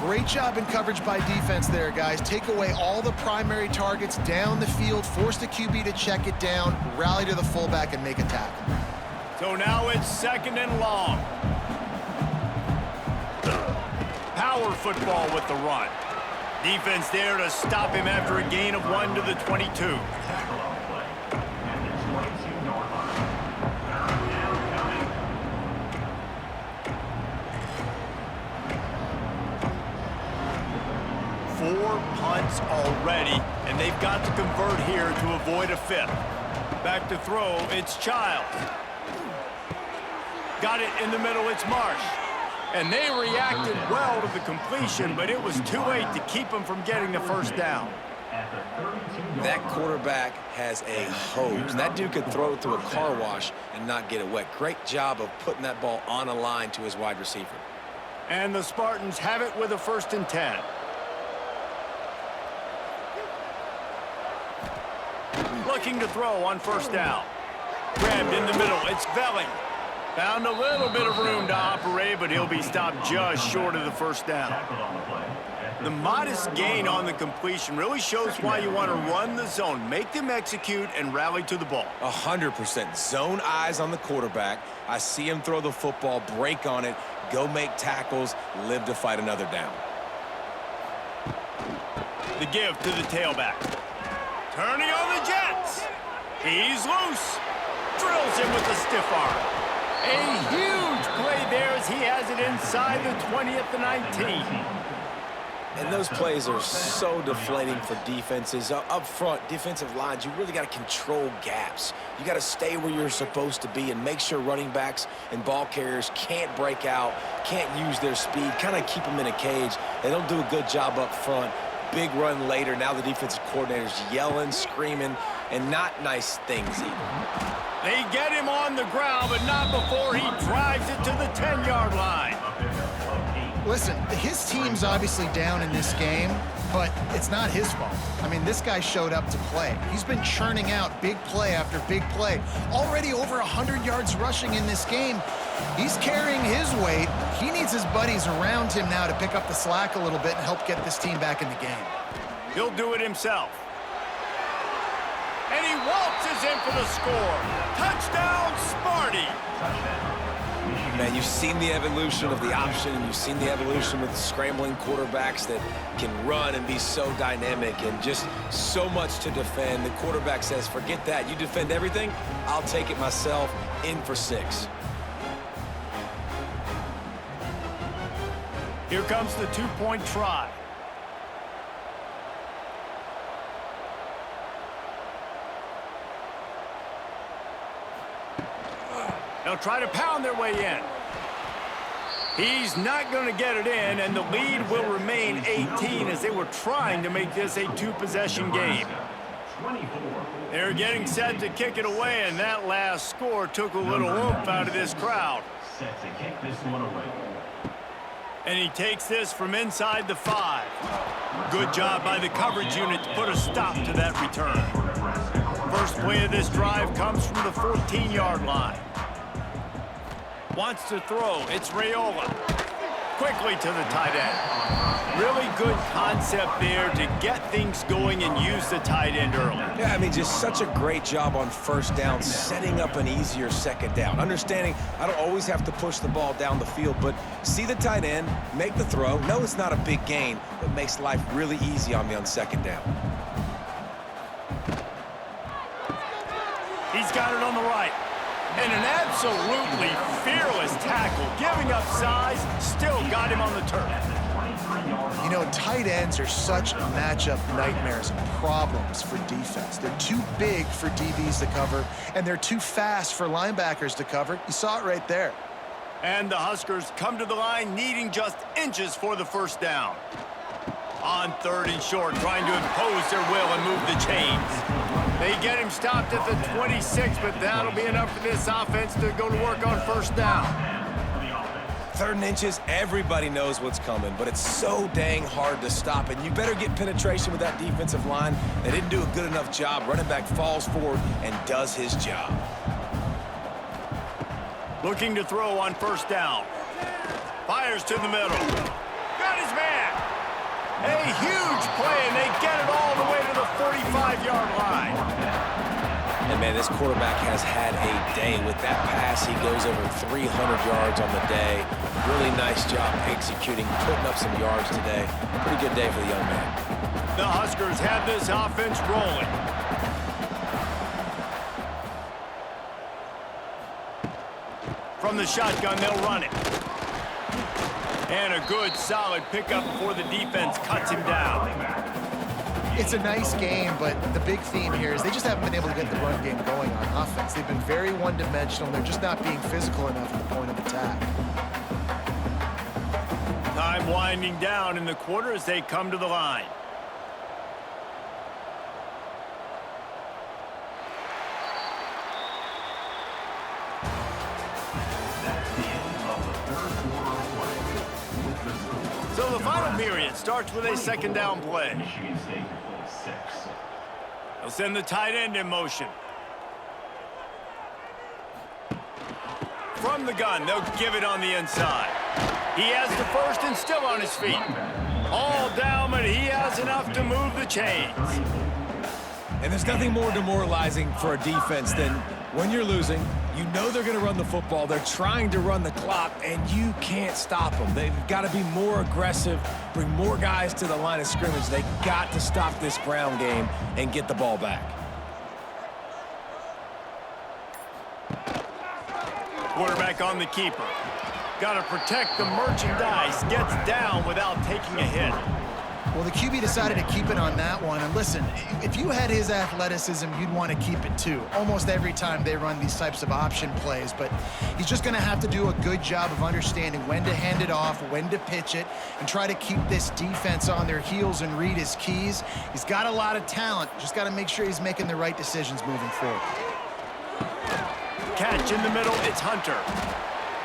Great job in coverage by defense there, guys. Take away all the primary targets down the field, force the QB to check it down, rally to the fullback, and make a tackle.
So now it's 2nd and long. Power football with the run. Defense there to stop him after a gain of 1 to the 22. Four punts already, and they've got to convert here to avoid a 5th. Back to throw, it's Childs. Got it in the middle, it's Marsh. And they reacted well to the completion, but it was too late to keep them from getting the 1st down.
That quarterback has a hose. That dude could throw it through a car wash and not get it wet. Great job of putting that ball on a line to his wide receiver.
And the Spartans have it with a 1st and 10. Looking to throw on 1st down. Grabbed in the middle, it's Velling. Found a little bit of room to operate, but he'll be stopped just short of the 1st down. The modest gain on the completion really shows why you want to run the zone, make them execute, and rally to the ball.
100%. Zone eyes on the quarterback. I see him throw the football, break on it, go make tackles, live to fight another down.
The give to the tailback. Turning on the Jets. He's loose. Drills him with the stiff arm. A huge play there as he has it inside the 20 at the 19.
And those plays are so deflating for defenses. Up front, defensive lines, you really got to control gaps. You got to stay where you're supposed to be and make sure running backs and ball carriers can't break out, can't use their speed, kind of keep them in a cage. They don't do a good job up front. Big run later. Now the defensive coordinator's yelling, screaming, and not nice things either.
They get him on the ground, but not before he drives it to the 10-yard line.
Listen, his team's obviously down in this game, but it's not his fault. I mean, this guy showed up to play. He's been churning out big play after big play. Already over 100 yards rushing in this game. He's carrying his weight. He needs his buddies around him now to pick up the slack a little bit and help get this team back in the game.
He'll do it himself. And he waltzes in for the score. Touchdown, Sparty!
Man, you've seen the evolution of the option, and you've seen the evolution with the scrambling quarterbacks that can run and be so dynamic and just so much to defend. The quarterback says, forget that. You defend everything, I'll take it myself. In for 6.
Here comes the two-point try. They'll try to pound their way in. He's not going to get it in, and the lead will remain 18 as they were trying to make this a two-possession game. They're getting set to kick it away, and that last score took a little oomph out of this crowd.
Set to kick this one away.
And he takes this from inside the 5. Good job by the coverage unit to put a stop to that return. First play of this drive comes from the 14-yard line. Wants to throw. It's Raiola. Quickly to the tight end. Really good concept there to get things going and use the tight end early.
Yeah, I mean, just such a great job on first down, setting up an easier second down. Understanding I don't always have to push the ball down the field, but see the tight end, make the throw. No, it's not a big gain, but makes life really easy on me on second down.
He's got it on the right. And an absolutely fearless tackle, giving up size, still got him on the turf.
You know, tight ends are such matchup nightmares and problems for defense. They're too big for DBs to cover, and they're too fast for linebackers to cover. You saw it right there.
And the Huskers come to the line needing just inches for the first down. On 3rd and short, trying to impose their will and move the chains. They get him stopped at the 26, but that'll be enough for this offense to go to work on first down.
3rd and inches, everybody knows what's coming, but it's so dang hard to stop, and you better get penetration with that defensive line. They didn't do a good enough job. Running back falls forward and does his job.
Looking to throw on first down. Fires to the middle. Got his man. A huge play, and they get it all the way to the 45-yard line.
And, man, this quarterback has had a day. With that pass, he goes over 300 yards on the day. Really nice job executing, putting up some yards today. Pretty good day for the young man.
The Huskers have this offense rolling. From the shotgun, they'll run it. And a good, solid pickup before the defense cuts him down.
It's a nice game, but the big theme here is they just haven't been able to get the run game going on offense. They've been very one-dimensional. They're just not being physical enough at the point of attack.
Time winding down in the quarter as they come to the line. So the final period starts with a second down play. They'll send the tight end in motion. From the gun, they'll give it on the inside. He has the first and still on his feet. All down, but he has enough to move the chains.
And there's nothing more demoralizing for a defense than when you're losing, you know they're going to run the football. They're trying to run the clock, and you can't stop them. They've got to be more aggressive, bring more guys to the line of scrimmage. They got to stop this ground game and get the ball back.
Quarterback on the keeper. Got to protect the merchandise. Gets down without taking a hit.
Well, the QB decided to keep it on that one. And listen, if you had his athleticism, you'd want to keep it too. Almost every time they run these types of option plays. But he's just going to have to do a good job of understanding when to hand it off, when to pitch it, and try to keep this defense on their heels and read his keys. He's got a lot of talent. Just got to make sure he's making the right decisions moving forward.
Catch in the middle. It's Hunter.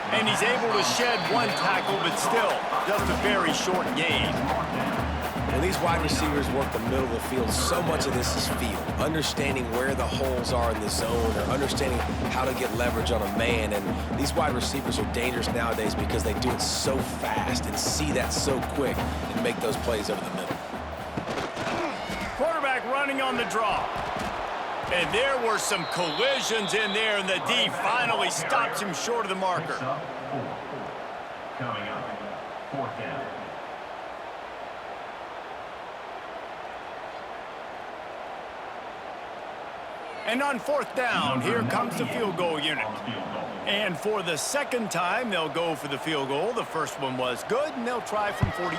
And he's able to shed one tackle, but still, just a very short gain.
When these wide receivers work the middle of the field, so much of this is feel. Understanding where the holes are in the zone or understanding how to get leverage on a man. And these wide receivers are dangerous nowadays because they do it so fast and see that so quick and make those plays over the middle.
Quarterback running on the draw. And there were some collisions in there, and the D finally stops him short of the marker.
Coming up, 4th down.
And on 4th down, here comes the field goal unit. And for the second time, they'll go for the field goal. The first one was good, and they'll try from 42.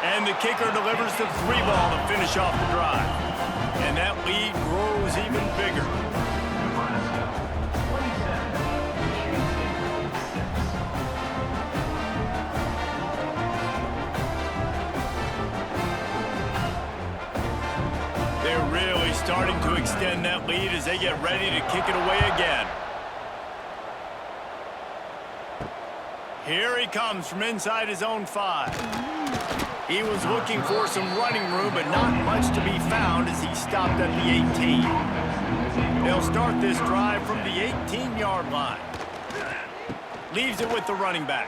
And the kicker delivers the 3-ball to finish off the drive. And that lead grows even bigger.
Nebraska, 27,
They're really starting to extend that lead as they get ready to kick it away again. Here he comes from inside his own 5. He was looking for some running room, but not much to be found as he stopped at the 18. They'll start this drive from the 18-yard line. Leaves it with the running back.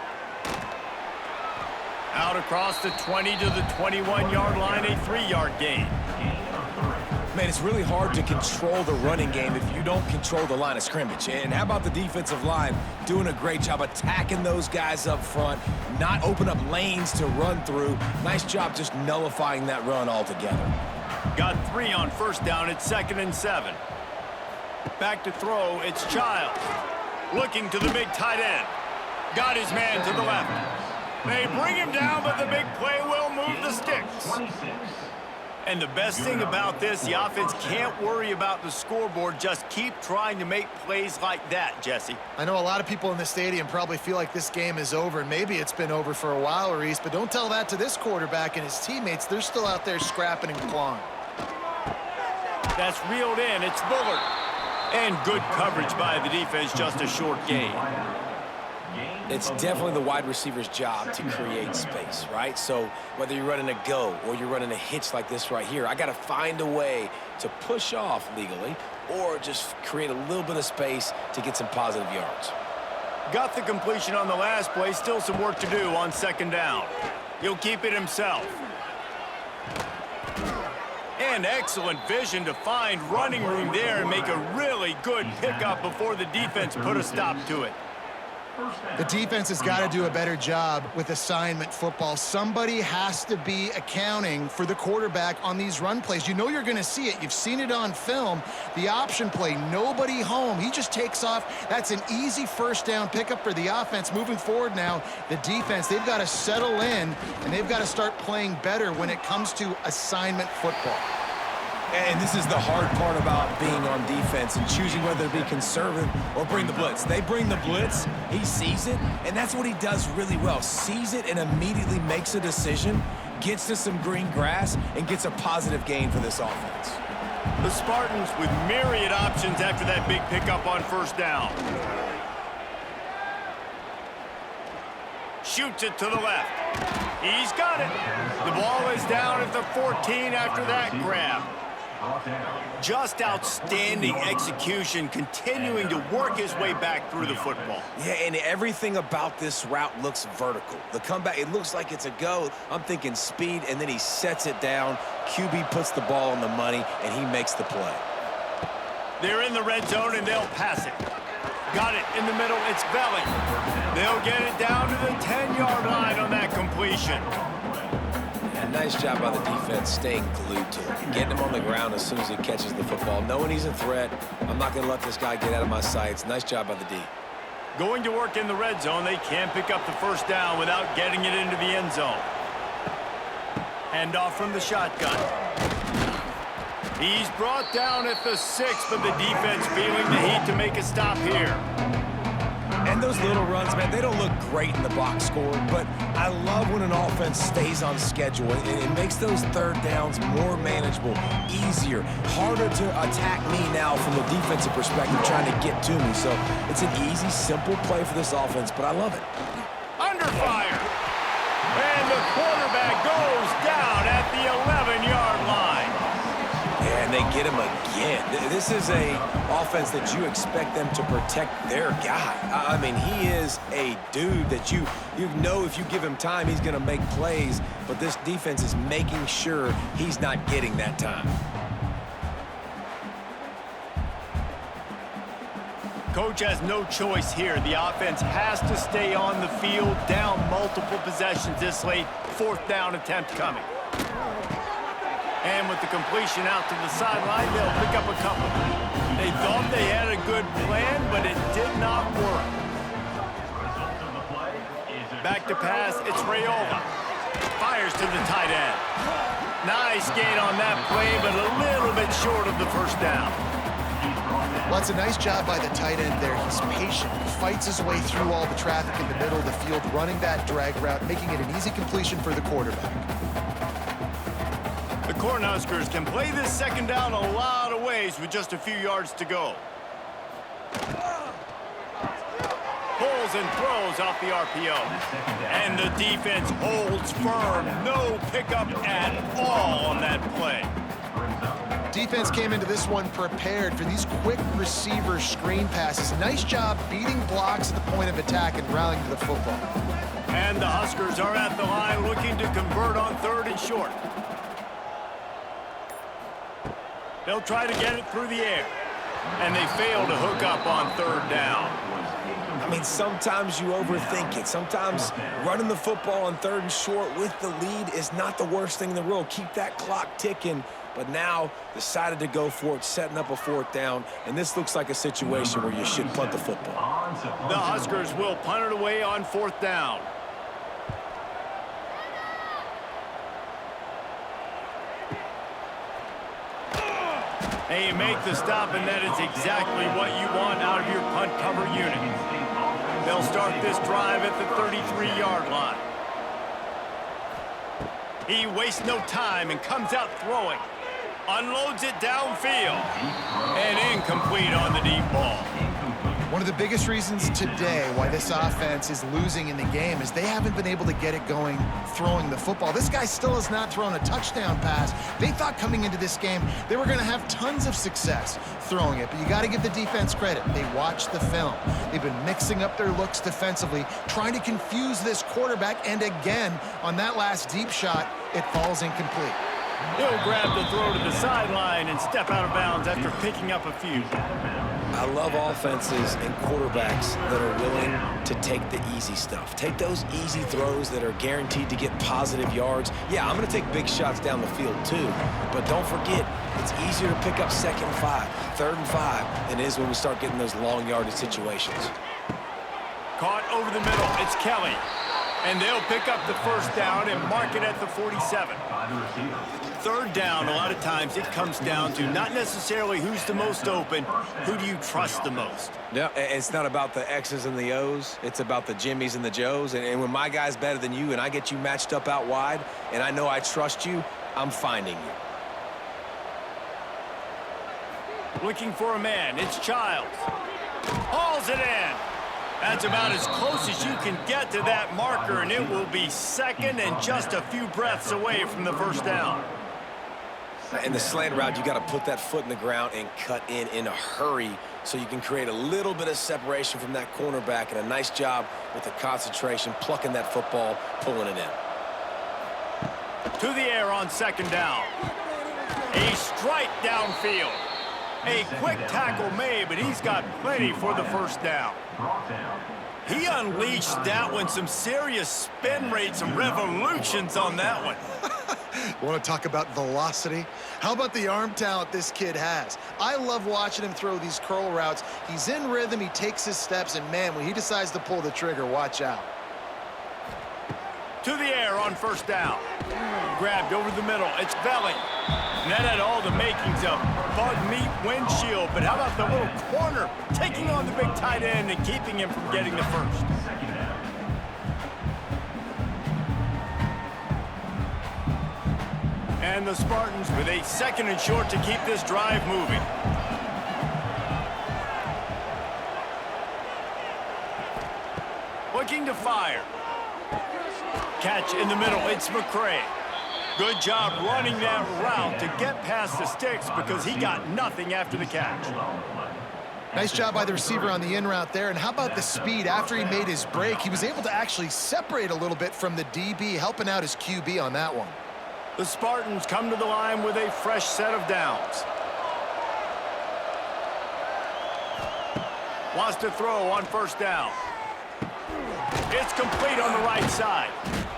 Out across the 20 to the 21-yard line, a 3-yard gain.
Man, it's really hard to control the running game if you don't control the line of scrimmage. And how about the defensive line doing a great job attacking those guys up front, not open up lanes to run through. Nice job just nullifying that run altogether.
Got 3 on 1st down. It's 2nd and 7. Back to throw. It's Childs. Looking to the big tight end. Got his man to the left. They bring him down, but the big play will move the sticks.
26.
And the best thing about this, the offense can't worry about the scoreboard. Just keep trying to make plays like that, Jesse.
I know a lot of people in the stadium probably feel like this game is over, and maybe it's been over for a while, Reese, but don't tell that to this quarterback and his teammates. They're still out there scrapping and clawing.
That's reeled in. It's Bullard. And good coverage by the defense, just a short gain.
It's definitely the wide receiver's job to create space, right? So whether you're running a go or you're running a hitch like this right here, I got to find a way to push off legally or just create a little bit of space to get some positive yards.
Got the completion on the last play. Still some work to do on 2nd down. He'll keep it himself. And excellent vision to find running room there and make a really good pickup before the defense put a stop to it.
The defense has got to do a better job with assignment football. Somebody has to be accounting for the quarterback on these run plays. You know you're going to see it. You've seen it on film. The option play, nobody home. He just takes off. That's an easy 1st down pickup for the offense. Moving forward now, the defense, they've got to settle in, and they've got to start playing better when it comes to assignment football.
And this is the hard part about being on defense and choosing whether to be conservative or bring the blitz. They bring the blitz, he sees it, and that's what he does really well. Sees it and immediately makes a decision, gets to some green grass, and gets a positive gain for this offense.
The Spartans with myriad options after that big pickup on 1st down. Shoots it to the left. He's got it. The ball is down at the 14 after that grab. Just outstanding execution, continuing to work his way back through the football.
Yeah, and everything about this route looks vertical. The comeback, it looks like it's a go. I'm thinking speed, and then he sets it down. QB puts the ball on the money, and he makes the play.
They're in the red zone, and they'll pass it. Got it in the middle. It's Belly. They'll get it down to the 10-yard line on that completion.
And nice job by the defense staying glued to him, getting him on the ground as soon as he catches the football, knowing he's a threat. I'm not going to let this guy get out of my sights. Nice job by the D.
Going to work in the red zone. They can't pick up the 1st down without getting it into the end zone. Handoff from the shotgun. He's brought down at the 6, but the defense feeling the heat to make a stop here.
And And those little runs, man, they don't look great in the box score, but I love when an offense stays on schedule. It makes those third downs more manageable, easier, harder to attack me now from a defensive perspective trying to get to me. So it's an easy, simple play for this offense, but I love it.
Under fire. And the quarterback goes down at the 11-yard line.
And they get him again. This is a offense that you expect them to protect their guy. I mean, he is a dude that you know if you give him time, he's going to make plays. But this defense is making sure he's not getting that time.
Coach has no choice here. The offense has to stay on the field, down multiple possessions this late. 4th down attempt coming. And with the completion out to the sideline, they'll pick up a couple. They thought they had a good plan, but it did not work. Back to pass, it's Rayola. Fires to the tight end. Nice gain on that play, but a little bit short of the first down.
Well, it's a nice job by the tight end there. He's patient. He fights his way through all the traffic in the middle of the field, running that drag route, making it an easy completion for the quarterback.
The Cornhuskers can play this second down a lot of ways with just a few yards to go. Pulls and throws off the RPO. And the defense holds firm. No pickup at all on that play.
Defense came into this one prepared for these quick receiver screen passes. Nice job beating blocks at the point of attack and rallying to the football.
And the Huskers are at the line looking to convert on 3rd and short. They'll try to get it through the air. And they fail to hook up on 3rd down.
I mean, sometimes you overthink it. Sometimes running the football on 3rd and short with the lead is not the worst thing in the world. Keep that clock ticking. But now decided to go for it, setting up a 4th down. And this looks like a situation where you should punt the football.
The Huskers will punt it away on 4th down. And you make the stop, and that is exactly what you want out of your punt cover unit. They'll start this drive at the 33-yard line. He wastes no time and comes out throwing. Unloads it downfield. And incomplete on the deep ball.
One of the biggest reasons today why this offense is losing in the game is they haven't been able to get it going throwing the football. This guy still has not thrown a touchdown pass. They thought coming into this game they were going to have tons of success throwing it, but you got to give the defense credit. They watched the film. They've been mixing up their looks defensively, trying to confuse this quarterback, and again, on that last deep shot, it falls incomplete.
He'll grab the throw to the sideline and step out of bounds after picking up a few.
I love offenses and quarterbacks that are willing to take the easy stuff. Take those easy throws that are guaranteed to get positive yards. Yeah, I'm going to take big shots down the field too, but don't forget, it's easier to pick up 2nd and 5, 3rd and 5 than it is when we start getting those long yardage situations.
Caught over the middle, it's Kelly. And they'll pick up the 1st down and mark it at the 47. 3rd down, a lot of times it comes down to not necessarily who's the most open, who do you trust the most?
Yeah, it's not about the X's and the O's. It's about the Jimmys and the Joes. And when my guy's better than you and I get you matched up out wide and I know I trust you, I'm finding you.
Looking for a man, it's Childs. Hauls it in. That's about as close as you can get to that marker, and it will be 2nd and just a few breaths away from the 1st down.
In the slant route, you got to put that foot in the ground and cut in a hurry so you can create a little bit of separation from that cornerback, and a nice job with the concentration, plucking that football, pulling it in.
To the air on 2nd down. A strike downfield. A quick tackle made, but he's got plenty for the 1st down. He unleashed that one. Some serious spin rate, some revolutions on that one.
Want to talk about velocity? How about the arm talent this kid has? I love watching him throw these curl routes. He's in rhythm, he takes his steps, and man, when he decides to pull the trigger, watch out.
To the air on first down. Grabbed over the middle. It's Belling. And that had all the makings of bug meat windshield. But how about the little corner taking on the big tight end and keeping him from getting the first?
Second down.
And the Spartans with a 2nd and short to keep this drive moving. Looking to fire. Catch in the middle. It's McCray. Good job running that route to get past the sticks because he got nothing after the catch.
Nice job by the receiver on the in route there. And how about the speed? After he made his break, he was able to actually separate a little bit from the DB, helping out his QB on that one.
The Spartans come to the line with a fresh set of downs. Wants to throw on first down. It's complete on the right side.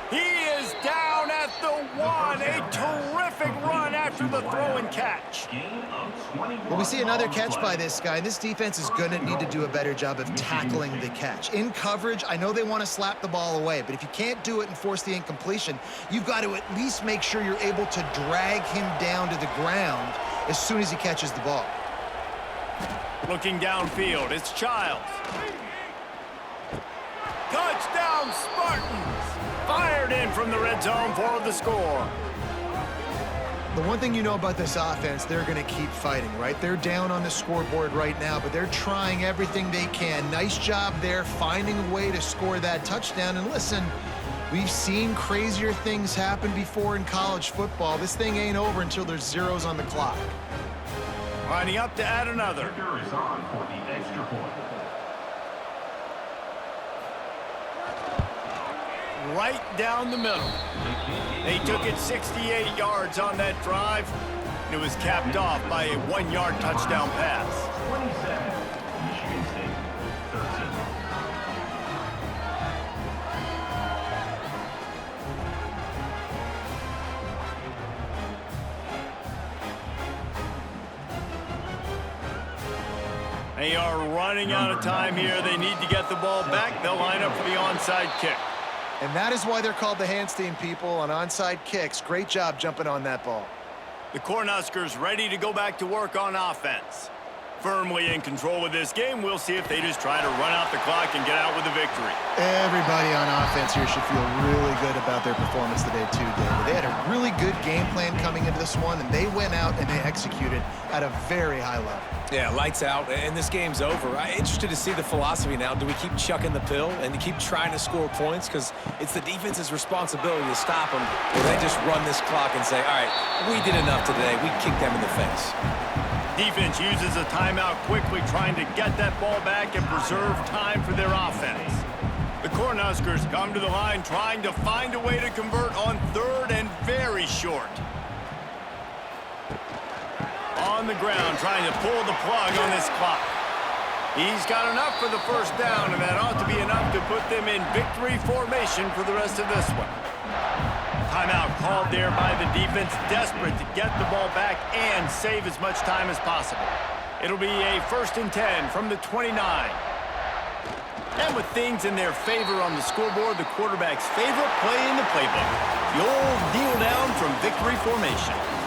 He is down at the 1. A terrific run after the throw and catch.
Well, we see another catch by this guy. This defense is going to need to do a better job of tackling the catch. In coverage, I know they want to slap the ball away, but if you can't do it and force the incompletion, you've got to at least make sure you're able to drag him down to the ground as soon as he catches the ball.
Looking downfield, it's Childs. Touchdown, Spartans! Fired in from the red zone for the score.
The one thing you know about this offense, they're going to keep fighting, right? They're down on the scoreboard right now, but they're trying everything they can. Nice job there, finding a way to score that touchdown. And listen, we've seen crazier things happen before in college football. This thing ain't over until there's zeros on the clock.
Lining up to add another.
Kicker is on for the extra point.
Right down the middle. They took it 68 yards on that drive. And it was capped off by a 1-yard touchdown pass.
27, Michigan State, 13.
They are running out of time here. They need to get the ball back. They'll line up for the onside kick.
And that is why they're called the Handstein people on onside kicks. Great job jumping on that ball.
The Cornhuskers ready to go back to work on offense. Firmly in control of this game. We'll see if they just try to run out the clock and get out with a victory.
Everybody on offense here should feel really good about their performance today too, David. They had a really good game plan coming into this one, and they went out and they executed at a very high level.
Yeah, lights out, and this game's over. I'm interested to see the philosophy now. Do we keep chucking the pill and keep trying to score points? Because it's the defense's responsibility to stop them. Or they just run this clock and say, all right, we did enough today. We kicked them in the face.
Defense uses a timeout quickly, trying to get that ball back and preserve time for their offense. The Cornhuskers come to the line trying to find a way to convert on 3rd and very short. On the ground, trying to pull the plug on this clock. He's got enough for the first down, and that ought to be enough to put them in victory formation for the rest of this one. Timeout called there by the defense, desperate to get the ball back and save as much time as possible. It'll be a 1st and 10 from the 29. And with things in their favor on the scoreboard, the quarterback's favorite play in the playbook, the old kneel down from victory formation.